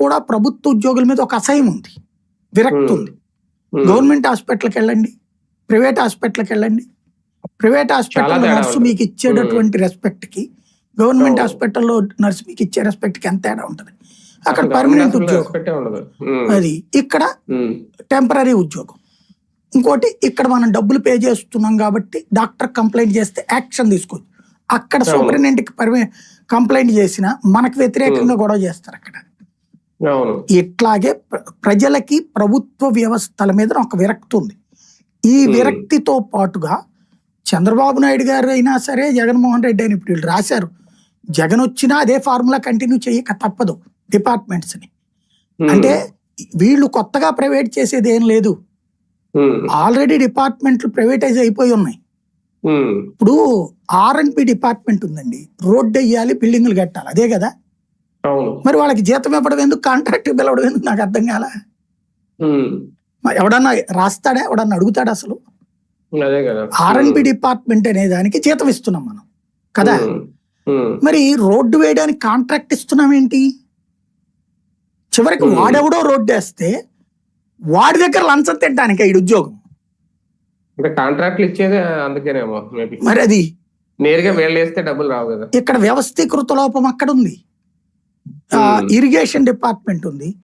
కూడా ప్రభుత్వ ఉద్యోగుల మీద ఒక అసహ్యం ఉంది, విరక్తి ఉంది. గవర్నమెంట్ హాస్పిటల్కి వెళ్ళండి, ప్రైవేట్ హాస్పిటల్కి వెళ్ళండి. ప్రైవేట్ హాస్పిటల్లో నర్సు మీకు ఇచ్చేటటువంటి రెస్పెక్ట్కి గవర్నమెంట్ హాస్పిటల్లో నర్సు మీకు ఇచ్చే రెస్పెక్ట్కి ఎంత తేడా ఉంటుంది. అక్కడ పర్మనెంట్ ఉద్యోగం, అది ఇక్కడ టెంపరీ ఉద్యోగం. ఇంకోటి, ఇక్కడ మనం డబ్బులు పే చేస్తున్నాం కాబట్టి డాక్టర్ కంప్లైంట్ చేస్తే యాక్షన్ తీసుకోవచ్చు. అక్కడ సూపరింటెండెంట్కి కంప్లైంట్ చేసినా మనకు వ్యతిరేకంగా గొడవ చేస్తారు అక్కడ. ఇట్లాగే ప్రజలకి ప్రభుత్వ వ్యవస్థల మీద ఒక విరక్తి ఉంది. ఈ విరక్తితో పాటుగా చంద్రబాబు నాయుడు గారు అయినా సరే, జగన్మోహన్ రెడ్డి అయినా ఇప్పుడు వీళ్ళు రాశారు, జగన్ వచ్చినా అదే ఫార్ములా కంటిన్యూ చేయక తప్పదు డిపార్ట్మెంట్స్ని. అంటే వీళ్ళు కొత్తగా ప్రైవేట్ చేసేది ఏం లేదు, ఆల్రెడీ డిపార్ట్మెంట్లు ప్రైవేటైజ్ అయిపోయి ఉన్నాయి. ఇప్పుడు R&B డిపార్ట్మెంట్ ఉందండి, రోడ్డు వేయాలి, బిల్డింగ్లు కట్టాలి, అదే కదా. మరి వాళ్ళకి జీతం ఇవ్వడం ఎందుకు, కాంట్రాక్ట్ పిలవడం ఎందుకు, నాకు అర్థం కాల. ఎవడన్నా రాస్తాడా, ఎవడన్నా అడుగుతాడా అసలు? R&B డిపార్ట్మెంట్ అనే దానికి జీతం ఇస్తున్నాం మనం కదా. మరి రోడ్డు వేయడానికి కాంట్రాక్ట్ ఇస్తున్నాం ఏంటి? చివరికి వాడెవడో రోడ్డు వేస్తే వాడి దగ్గర లంచం తింటానికి ఈ ఉద్యోగం. కాంట్రాక్ట్లు ఇచ్చేది అందుకేనేమో. మరి అది నేరుగా వేస్తే డబ్బులు రావు కదా. ఇక్కడ వ్యవస్థీకృత లోపం అక్కడ ఉంది. ఇరిగేషన్ డిపార్ట్మెంట్ ఉంది,